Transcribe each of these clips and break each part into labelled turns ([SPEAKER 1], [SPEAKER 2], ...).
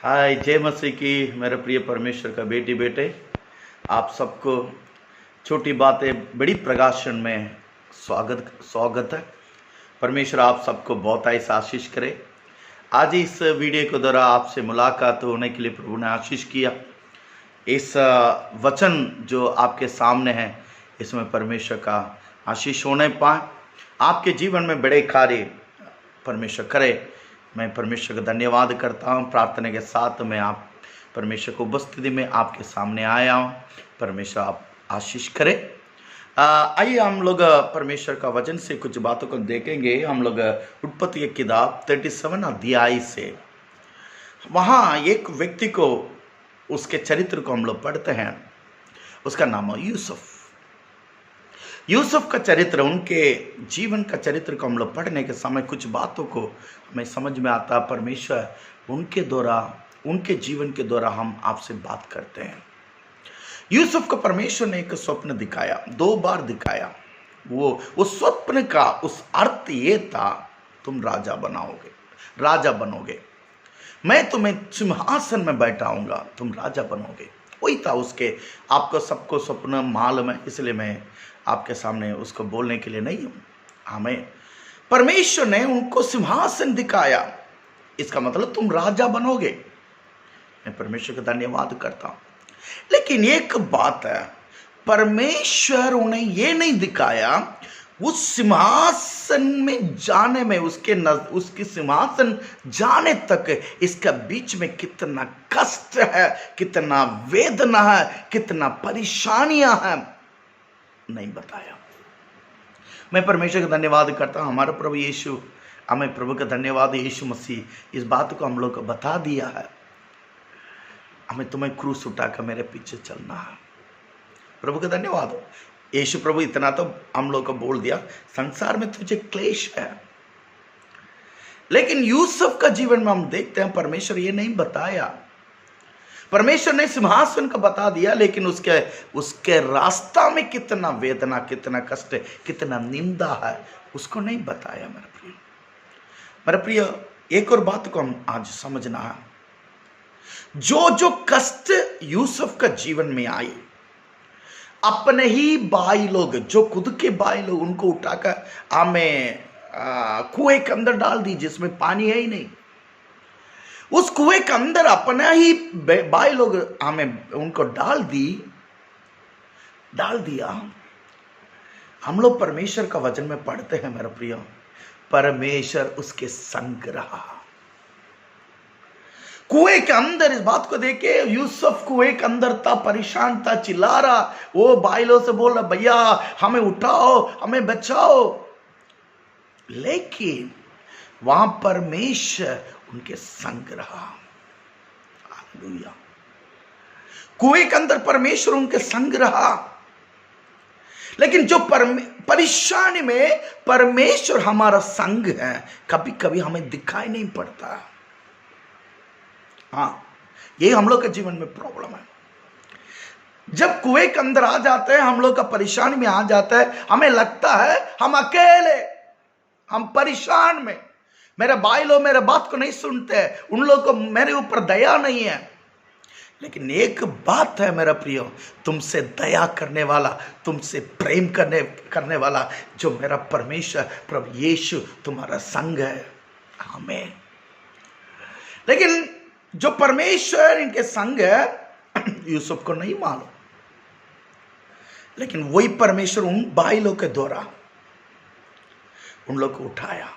[SPEAKER 1] हाय, जय मसीह की। मेरे प्रिय परमेश्वर का बेटी बेटे, आप सबको छोटी बातें बड़ी प्रकाशन में स्वागत स्वागत है। परमेश्वर आप सबको बहुत ऐसा आशीष करे। आज इस वीडियो के द्वारा आपसे मुलाकात होने के लिए प्रभु ने आशीष किया। इस वचन जो आपके सामने है, इसमें परमेश्वर का आशीष होने पाए, आपके जीवन में बड़े कार्य परमेश्वर करे। मैं परमेश्वर का धन्यवाद करता हूँ। प्रार्थना के साथ मैं आप परमेश्वर को उपस्थिति में आपके सामने आया हूँ। परमेश्वर आप आशीष करे। आइए हम लोग परमेश्वर का वचन से कुछ बातों को देखेंगे। हम लोग उत्पत्ति की किताब 37 अध्याय से, वहाँ एक व्यक्ति को, उसके चरित्र को हम लोग पढ़ते हैं। उसका नाम है यूसुफ। यूसुफ का चरित्र, उनके जीवन का चरित्र को हम लोग पढ़ने के समय कुछ बातों को हमें समझ में आता। परमेश्वर उनके द्वारा, उनके जीवन के द्वारा हम आपसे बात करते हैं। यूसुफ को परमेश्वर ने एक स्वप्न दिखाया, 2 बार दिखाया। वो स्वप्न का उस अर्थ ये था, तुम राजा बनोगे, मैं तुम्हें सिंहासन में बैठाऊंगा, तुम राजा बनोगे। वही था उसके। आपको सबको स्वप्न मालूम है, इसलिए मैं आपके सामने उसको बोलने के लिए नहीं हूं। हमें परमेश्वर ने उनको सिंहासन दिखाया, इसका मतलब तुम राजा बनोगे। मैं परमेश्वर का धन्यवाद करता हूं। लेकिन एक बात है, परमेश्वर उन्हें यह नहीं दिखाया उस सिंहासन में जाने में, उसकी सिंहासन जाने तक इसका बीच में कितना कष्ट है, कितना वेदना है, कितना परेशानियां हैं, नहीं बताया। मैं परमेश्वर का धन्यवाद करता हूं। हमारा प्रभु यीशु, हमें प्रभु का धन्यवाद, यीशु मसीह इस बात को हम लोग को बता दिया है। हमें तुम्हें क्रूस उठाकर मेरे पीछे चलना है। प्रभु का धन्यवाद हो। यीशु प्रभु इतना तो हम लोग को बोल दिया, संसार में तुझे क्लेश है। लेकिन यूसुफ का जीवन में हम देखते हैं परमेश्वर ये नहीं बताया। परमेश्वर ने सिंहासन को बता दिया, लेकिन उसके रास्ता में कितना वेदना, कितना कष्ट, कितना निंदा है, उसको नहीं बताया। मेरे प्रिय, एक और बात को हम आज समझना है। जो कष्ट यूसुफ का जीवन में आए, अपने ही भाई लोग, जो खुद के भाई लोग, उनको उठाकर हमें कुएं के अंदर डाल दी, जिसमें पानी है ही नहीं। उस कुएं के अंदर अपना ही भाई लोग हमें उनको डाल दिया। हम लोग परमेश्वर का वचन में पढ़ते हैं मेरे प्रिय, परमेश्वर उसके संग रहा। कुएं के अंदर, इस बात को देखे, यूसुफ कुएं के अंदर था, परेशान था, चिल्ला रहा। वो भाई लोग से बोल रहा, भैया हमें उठाओ, हमें बचाओ। लेकिन वहां परमेश्वर उनके संग रहा। हालेलुया। कुएं के अंदर परमेश्वर उनके संग रहा। लेकिन जो परेशानी में परमेश्वर हमारा संग है, कभी कभी हमें दिखाई नहीं पड़ता। हाँ, ये हम लोग के जीवन में प्रॉब्लम है। जब कुएं के अंदर आ जाते हैं, हम लोग का परेशानी में आ जाता है, हमें लगता है हम अकेले, हम परेशान में, मेरे भाई लोग मेरे बात को नहीं सुनते हैं, उन लोग को मेरे ऊपर दया नहीं है। लेकिन एक बात है मेरा प्रियो, तुमसे दया करने वाला, तुमसे प्रेम करने वाला जो मेरा परमेश्वर प्रभु यीशु तुम्हारा संग है। आमीन। लेकिन जो परमेश्वर इनके संग है, यूसुफ को नहीं मालूम। लेकिन वही परमेश्वर उन भाई लोग के द्वारा उन लोग को उठाया,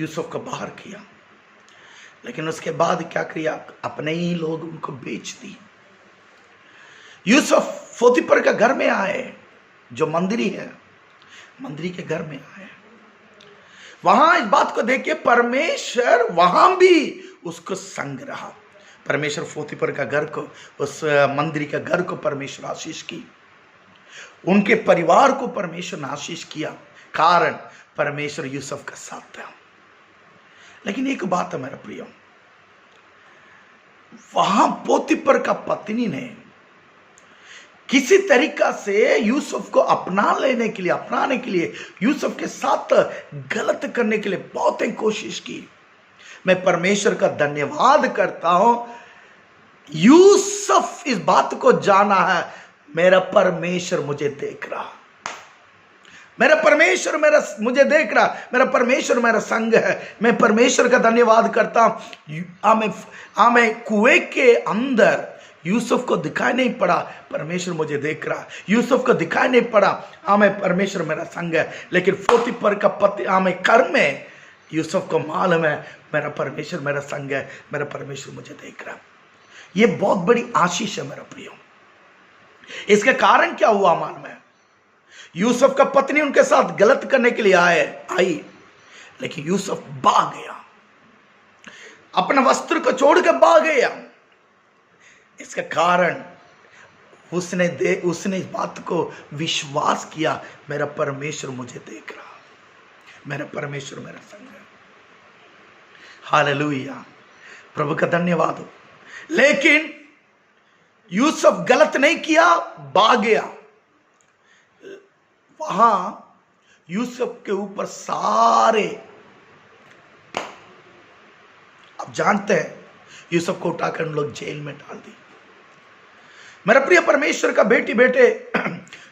[SPEAKER 1] यूसुफ को बाहर किया। लेकिन उसके बाद क्या किया? अपने ही लोग उनको बेच दी। यूसुफ पोतीफर के घर में आए, जो मंदिरी है, मंदिरी के घर में आए। वहां इस बात को देखिए, परमेश्वर वहां भी उसको संग रहा। परमेश्वर पोतीफर का घर को, उस मंदिरी के घर को परमेश्वर आशीष की। उनके परिवार को परमेश्वर ने आशीष किया, कारण परमेश्वर यूसुफ का साथ था। लेकिन एक बात है मेरा प्रिय, वहां पोतीफर का पत्नी ने किसी तरीका से यूसुफ को अपनाने के लिए यूसुफ के साथ गलत करने के लिए बहुत ही कोशिश की। मैं परमेश्वर का धन्यवाद करता हूं। यूसुफ इस बात को जाना है, मेरा परमेश्वर मुझे देख रहा, मेरा परमेश्वर मुझे देख रहा, मेरा परमेश्वर मेरा संग है। मैं परमेश्वर का धन्यवाद करता हूं। हमें कुएं के अंदर यूसुफ को दिखाई नहीं पड़ा, परमेश्वर मुझे देख रहा। यूसुफ को दिखाई नहीं पड़ा, हमें परमेश्वर मेरा संग है। लेकिन पोतीफर का पति हमें कर में यूसुफ को मालूम है, मेरा परमेश्वर मेरा संग है, मेरा परमेश्वर मुझे देख रहा। ये बहुत बड़ी आशीष है मेरा प्रियो। इसके कारण क्या हुआ मालूम है? यूसुफ का पत्नी उनके साथ गलत करने के लिए आई, लेकिन यूसुफ भाग गया, अपना वस्त्र को छोड़ के भाग गया। इसका कारण उसने इस बात को विश्वास किया, मेरा परमेश्वर मुझे देख रहा, मेरा परमेश्वर मेरा संग है। हालेलुया, प्रभु का धन्यवाद हो। लेकिन यूसुफ गलत नहीं किया, भाग गया। वहां यूसुफ के ऊपर सारे, आप जानते हैं, यूसुफ को उठाकर उन लोग जेल में डाल दी। मेरा प्रिय परमेश्वर का बेटी बेटे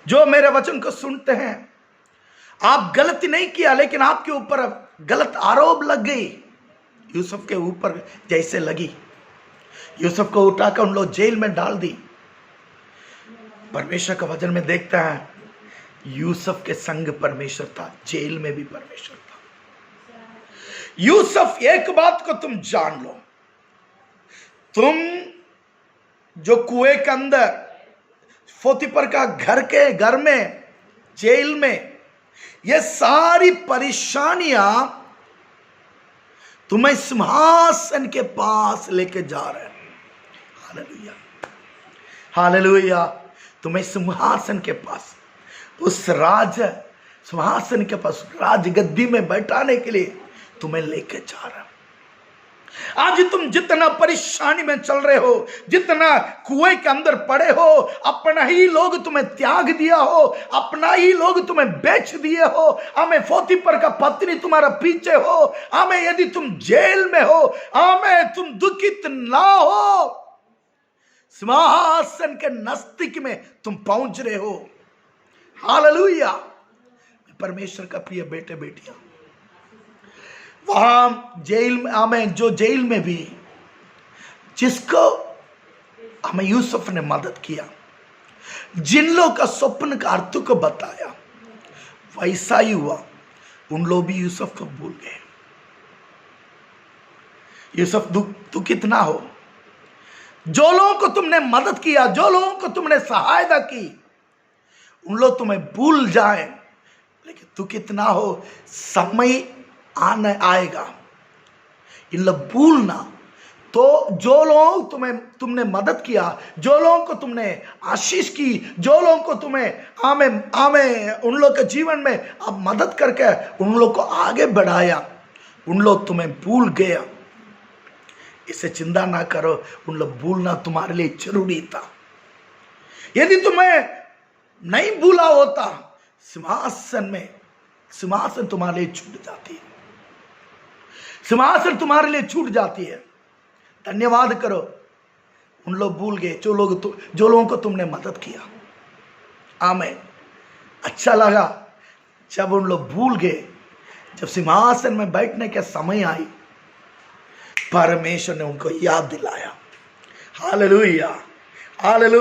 [SPEAKER 1] जो मेरे वचन को सुनते हैं, आप गलती नहीं किया, लेकिन आपके ऊपर गलत आरोप लग गई, यूसुफ के ऊपर जैसे लगी। यूसुफ को उठाकर उन लोग जेल में डाल दी। परमेश्वर का वचन में देखता है, यूसुफ के संग परमेश्वर था, जेल में भी परमेश्वर था। यूसुफ, एक बात को तुम जान लो, तुम जो कुएं के अंदर, पोतीफर का घर में, जेल में, ये सारी परेशानियां तुम्हें सिंहासन के पास लेके जा रहे हैं। हालेलुया, हालेलुया, तुम्हें सिंहासन के पास, उस सिंहासन के पास, राजगद्दी में बैठाने के लिए तुम्हें लेके जा रहा है। आज तुम जितना परेशानी में चल रहे हो, जितना कुएं के अंदर पड़े हो, अपना ही लोग तुम्हें त्याग दिया हो, अपना ही लोग तुम्हें बेच दिए हो, हमें पोतीफर का पत्नी तुम्हारा पीछे हो, हमें यदि तुम जेल में हो, हमें तुम दुखित ना हो, सिंहासन के नजदीक में तुम पहुंच रहे हो। हालेलुया, परमेश्वर का प्रिय बेटे बेटियां, वहां जेल में, हमें जो जेल में भी जिसको हमें यूसुफ ने मदद किया, जिन लोग का स्वप्न का अर्थ को बताया, वैसा ही हुआ, उन लोग भी यूसुफ को भूल गए। यूसुफ तू कितना हो, जो लोगों को तुमने मदद किया, जो लोगों को तुमने सहायता की, उन लोग तुम्हें भूल जाए, लेकिन तू कितना हो, समय आने आएगा, इन लोग भूलना। तो जो लोग तुमने मदद किया, जो लोगों को तुमने आशीष की, जो लोगों को तुम्हें उन लोग के जीवन में अब मदद करके उन लोग को आगे बढ़ाया, उन लोग तुम्हें भूल गया। इसे चिंता ना करो, उन लोग भूलना तुम्हारे लिए जरूरी था। यदि तुम्हें नहीं भूला होता, सिंहासन तुम्हारे लिए छूट जाती है, सिंहासन तुम्हारे लिए छूट जाती है। धन्यवाद करो, उन लोग भूल गए, जो लोगों को तुमने मदद किया। आमीन। अच्छा लगा जब उन लोग भूल गए, जब सिंहासन में बैठने के समय आई, परमेश्वर ने उनको याद दिलाया। Hallelujah, hallelujah.